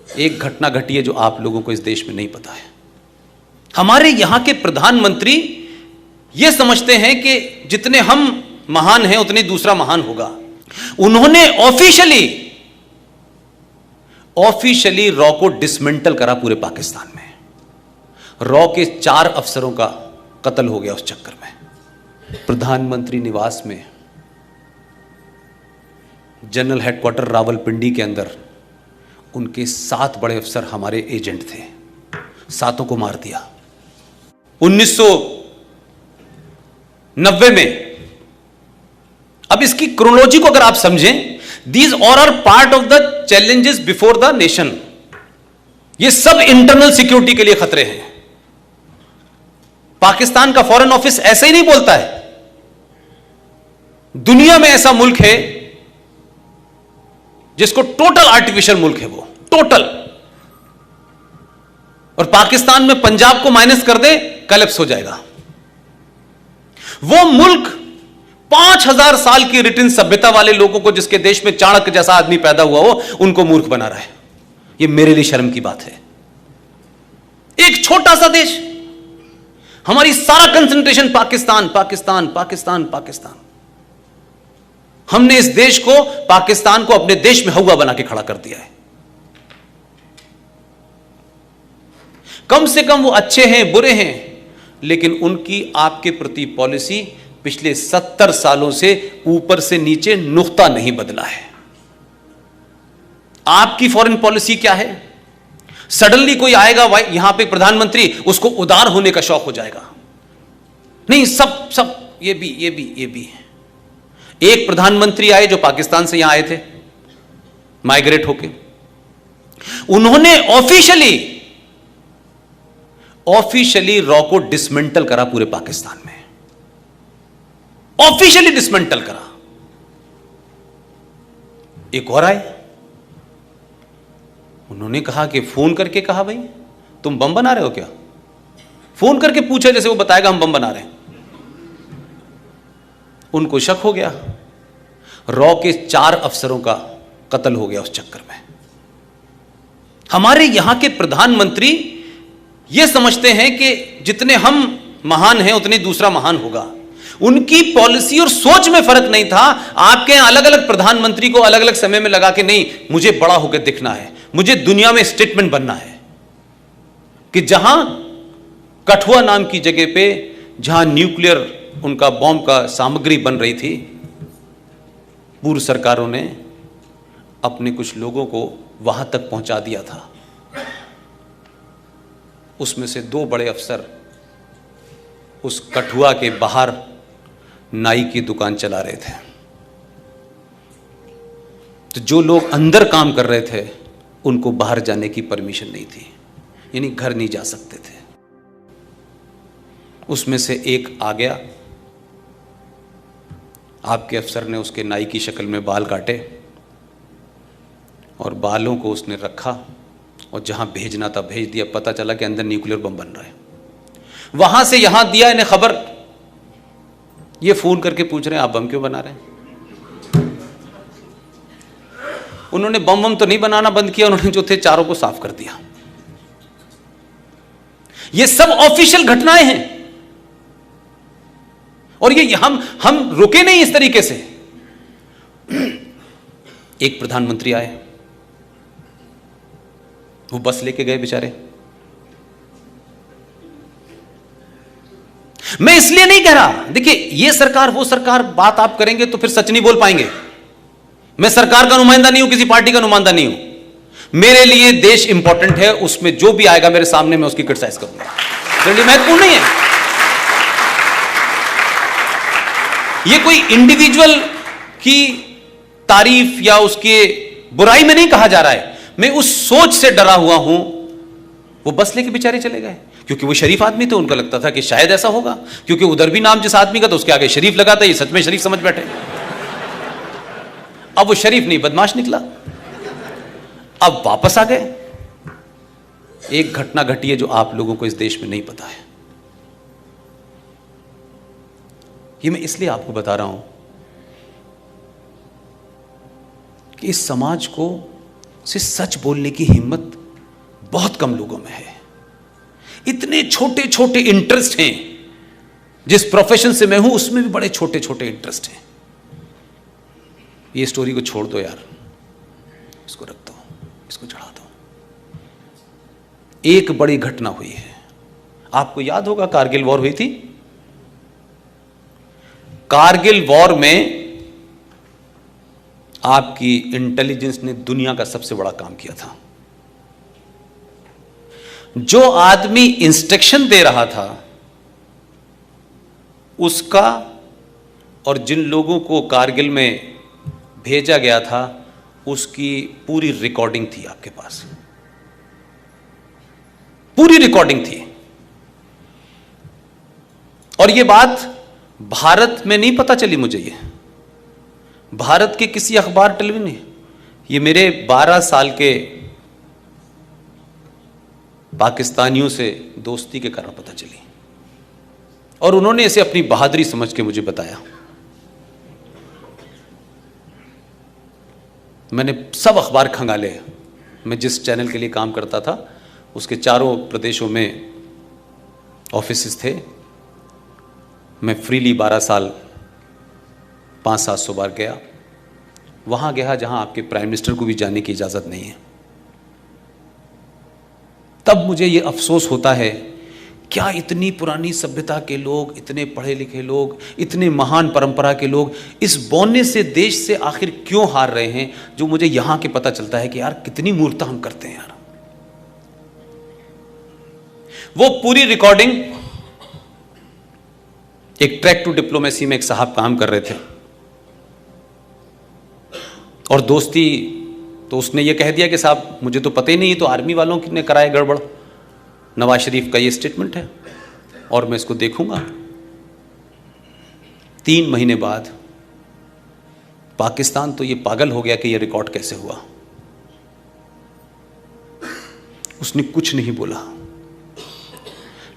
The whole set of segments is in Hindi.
एक घटना घटी है जो आप लोगों को इस देश में नहीं पता है। हमारे यहां के प्रधानमंत्री यह समझते हैं कि जितने हम महान हैं उतने दूसरा महान होगा। उन्होंने ऑफिशियली रॉ को डिसमेंटल करा पूरे पाकिस्तान में। रॉ के 4 अफसरों का कत्ल हो गया उस चक्कर में। प्रधानमंत्री निवास में जनरल हेडक्वार्टर रावलपिंडी के अंदर उनके 7 बड़े अफसर हमारे एजेंट थे, 7 को मार दिया। 1990 में, अब इसकी क्रोनोलॉजी को अगर आप समझें, these all are part of the challenges before the nation. ये सब इंटरनल सिक्योरिटी के लिए खतरे हैं। पाकिस्तान का फॉरेन ऑफिस ऐसे ही नहीं बोलता है। दुनिया में ऐसा मुल्क है जिसको टोटल आर्टिफिशियल मुल्क है, वो टोटल। और पाकिस्तान में पंजाब को माइनस कर दे, कलेप्स हो जाएगा। वो मुल्क 5000 साल की रिटन सभ्यता वाले लोगों को, जिसके देश में चाणक्य जैसा आदमी पैदा हुआ हो, उनको मूर्ख बना रहा है। यह मेरे लिए शर्म की बात है। एक छोटा सा देश, हमारी सारा कंसंट्रेशन पाकिस्तान पाकिस्तान पाकिस्तान पाकिस्तान। हमने इस देश को, पाकिस्तान को अपने देश में हवा बना के खड़ा कर दिया है। कम से कम वो अच्छे हैं, बुरे हैं, लेकिन उनकी आपके प्रति पॉलिसी पिछले 70 सालों से ऊपर से नीचे नुक्ता नहीं बदला है। आपकी फॉरेन पॉलिसी क्या है? सडनली कोई आएगा यहां पे प्रधानमंत्री, उसको उदार होने का शौक हो जाएगा। नहीं, सब ये भी है। एक प्रधानमंत्री आए जो पाकिस्तान से यहां आए थे माइग्रेट होके, उन्होंने ऑफिशियली रॉ को डिसमेंटल करा पूरे पाकिस्तान में। ऑफिशियली डिसमेंटल करा। एक और आए, उन्होंने कहा कि फोन करके कहा, भाई तुम बम बना रहे हो क्या? फोन करके पूछा जैसे वो बताएगा हम बम बना रहे हैं। उनको शक हो गया। रॉ के 4 अफसरों का कत्ल हो गया उस चक्कर में। हमारे यहां के प्रधानमंत्री यह समझते हैं कि जितने हम महान हैं उतने दूसरा महान होगा। उनकी पॉलिसी और सोच में फर्क नहीं था। आपके यहां अलग अलग प्रधानमंत्री को अलग अलग समय में लगा के, नहीं मुझे बड़ा होकर दिखना है, मुझे दुनिया में स्टेटमेंट बनना है। कि जहां कठुआ नाम की जगह पे, जहां न्यूक्लियर उनका बॉम्ब का सामग्री बन रही थी, पूर्व सरकारों ने अपने कुछ लोगों को वहां तक पहुंचा दिया था। उसमें से 2 बड़े अफसर उस कठुआ के बाहर नाई की दुकान चला रहे थे। तो जो लोग अंदर काम कर रहे थे उनको बाहर जाने की परमिशन नहीं थी, यानी घर नहीं जा सकते थे। उसमें से एक आ गया, आपके अफसर ने उसके नाई की शक्ल में बाल काटे और बालों को उसने रखा और जहां भेजना था भेज दिया। पता चला कि अंदर न्यूक्लियर बम बन रहा है। वहां से यहां दिया इन्हें खबर, ये फोन करके पूछ रहे हैं आप बम क्यों बना रहे हैं? उन्होंने बम तो नहीं बनाना बंद किया, उन्होंने जो थे 4 को साफ कर दिया। ये सब ऑफिशियल घटनाएं हैं। और ये हम रुके नहीं इस तरीके से। एक प्रधानमंत्री आए, वो बस लेके गए बेचारे। मैं इसलिए नहीं कह रहा, देखिए ये सरकार वो सरकार, बात आप करेंगे तो फिर सच नहीं बोल पाएंगे। मैं सरकार का नुमाइंदा नहीं हूं, किसी पार्टी का नुमाइंदा नहीं हूं। मेरे लिए देश इंपॉर्टेंट है, उसमें जो भी आएगा मेरे सामने मैं उसकी क्रिटिसाइज करूंगा। मेरे लिए महत्वपूर्ण नहीं है। ये कोई इंडिविजुअल की तारीफ या उसके बुराई में नहीं कहा जा रहा है। मैं उस सोच से डरा हुआ हूं। वो बस लेके बेचारे चले गए क्योंकि वो शरीफ आदमी थे। उनका लगता था कि शायद ऐसा होगा, क्योंकि उधर भी नाम जिस आदमी का तो उसके आगे शरीफ लगा था। ये सच में शरीफ समझ बैठे। अब वो शरीफ नहीं, बदमाश निकला। अब वापस आ गए। एक घटना घटी है जो आप लोगों को इस देश में नहीं पता है। ये मैं इसलिए आपको बता रहा हूं कि इस समाज को सिर्फ सच बोलने की हिम्मत बहुत कम लोगों में है। इतने छोटे छोटे इंटरेस्ट हैं, जिस प्रोफेशन से मैं हूं उसमें भी बड़े छोटे छोटे इंटरेस्ट हैं। ये स्टोरी को छोड़ दो यार, इसको रख दो, इसको चढ़ा दो। एक बड़ी घटना हुई है, आपको याद होगा कारगिल वॉर हुई थी। कारगिल वॉर में आपकी इंटेलिजेंस ने दुनिया का सबसे बड़ा काम किया था। जो आदमी इंस्ट्रक्शन दे रहा था उसका और जिन लोगों को कारगिल में भेजा गया था उसकी पूरी रिकॉर्डिंग थी आपके पास, पूरी रिकॉर्डिंग थी। और यह बात भारत में नहीं पता चली मुझे, ये भारत के किसी अखबार टेलीविजन नहीं, ये मेरे 12 साल के पाकिस्तानियों से दोस्ती के कारण पता चली, और उन्होंने इसे अपनी बहादुरी समझ के मुझे बताया। मैंने सब अखबार खंगाले। मैं जिस चैनल के लिए काम करता था उसके चारों प्रदेशों में ऑफिसेस थे। मैं फ्रीली 12 साल 500-700 बार गया। वहाँ गया जहाँ आपके प्राइम मिनिस्टर को भी जाने की इजाज़त नहीं है। तब मुझे ये अफसोस होता है, क्या इतनी पुरानी सभ्यता के लोग, इतने पढ़े लिखे लोग, इतने महान परंपरा के लोग इस बौने से देश से आखिर क्यों हार रहे हैं। जो मुझे यहाँ के पता चलता है कि यार कितनी मूर्खता हम करते हैं यार। वो पूरी रिकॉर्डिंग, एक ट्रैक टू डिप्लोमेसी में एक साहब काम कर रहे थे और दोस्ती, तो उसने ये कह दिया कि साहब मुझे तो पता ही नहीं, तो आर्मी वालों ने कराया गड़बड़। नवाज शरीफ का ये स्टेटमेंट है और मैं इसको देखूंगा। 3 महीने बाद पाकिस्तान तो ये पागल हो गया कि ये रिकॉर्ड कैसे हुआ। उसने कुछ नहीं बोला।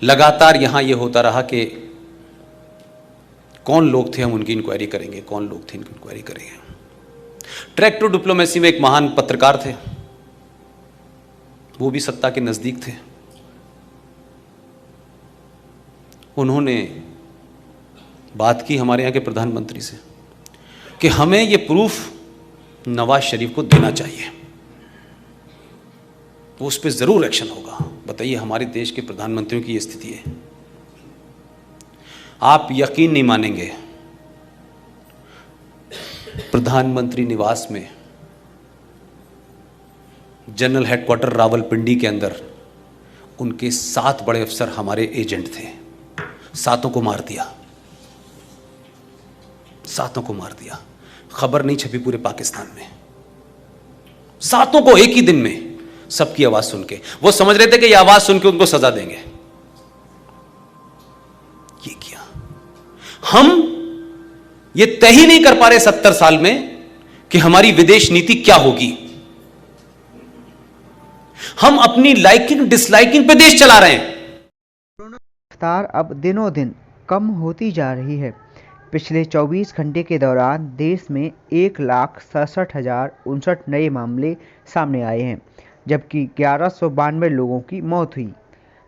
लगातार यहां ये होता रहा कि कौन लोग थे, हम उनकी इंक्वायरी करेंगे, कौन लोग थे इनकी इंक्वायरी करेंगे। ट्रैक टू डिप्लोमेसी में एक महान पत्रकार थे, वो भी सत्ता के नजदीक थे। उन्होंने बात की हमारे यहाँ के प्रधानमंत्री से कि हमें ये प्रूफ नवाज शरीफ को देना चाहिए, तो उस पर जरूर एक्शन होगा। बताइए, हमारे देश के प्रधानमंत्रियों की ये स्थिति है। आप यकीन नहीं मानेंगे, प्रधानमंत्री निवास में जनरल हेडक्वार्टर रावलपिंडी के अंदर उनके 7 बड़े अफसर हमारे एजेंट थे। 7 को मार दिया, 7 को मार दिया। खबर नहीं छपी पूरे पाकिस्तान में। 7 को एक ही दिन में, सबकी आवाज सुन के। वो समझ रहे थे कि ये आवाज सुन के उनको सजा देंगे। ये किया। हम ये तय ही नहीं कर पा रहे 70 साल में कि हमारी विदेश नीति क्या होगी। हम अपनी लाइकिंग डिसलाइकिंग पे देश चला रहे हैं। रफ्तार अब दिनों दिन कम होती जा रही है। पिछले 24 घंटे के दौरान देश में 1,67,059 नए मामले सामने आए हैं, जबकि 1192 लोगों की मौत हुई।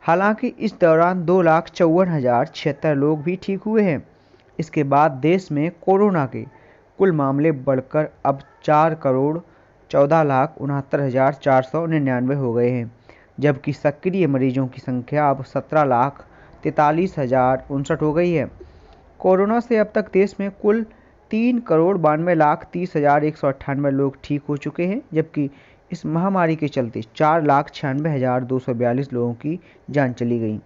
हालांकि इस दौरान 2,54,076 लोग भी ठीक हुए हैं। इसके बाद देश में कोरोना के कुल मामले बढ़कर अब 4,14,69,499 हो गए हैं, जबकि सक्रिय मरीजों की संख्या अब 17,43,059 हो गई है। कोरोना से अब तक देश में कुल 3,92,30,198 लोग ठीक हो चुके हैं, जबकि इस महामारी के चलते 4,96,242 लोगों की जान चली गई।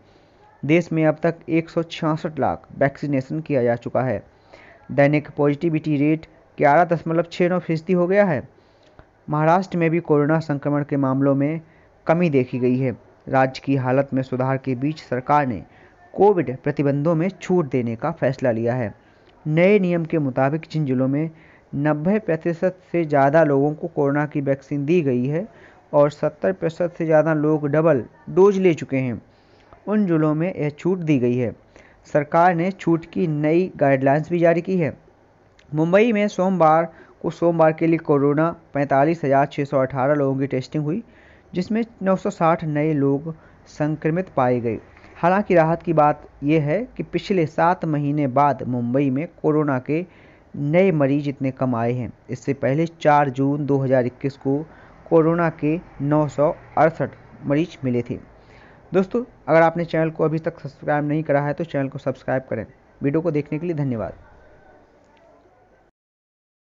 देश में अब तक 166 लाख वैक्सीनेशन किया जा चुका है। दैनिक पॉजिटिविटी रेट 11.69% हो गया है। महाराष्ट्र में भी कोरोना संक्रमण के मामलों में कमी देखी गई है। राज्य की हालत में सुधार के बीच सरकार ने कोविड प्रतिबंधों में छूट देने का फैसला लिया है। नए नियम के मुताबिक जिन जिलों में 90% से ज़्यादा लोगों को कोरोना की वैक्सीन दी गई है और 70% से ज़्यादा लोग डबल डोज ले चुके हैं, उन जिलों में यह छूट दी गई है। सरकार ने छूट की नई गाइडलाइंस भी जारी की है। मुंबई में सोमवार के लिए कोरोना 45,618 लोगों की टेस्टिंग हुई, जिसमें 960 नए लोग संक्रमित पाए गए। हालांकि राहत की बात यह है कि पिछले 7 महीने बाद मुंबई में कोरोना के नए मरीज इतने कम आए हैं। इससे पहले 4 जून 2021 को कोरोना के 968 मरीज मिले थे। दोस्तों, अगर आपने चैनल को अभी तक सब्सक्राइब नहीं करा है तो चैनल को सब्सक्राइब करें। वीडियो को देखने के लिए धन्यवाद।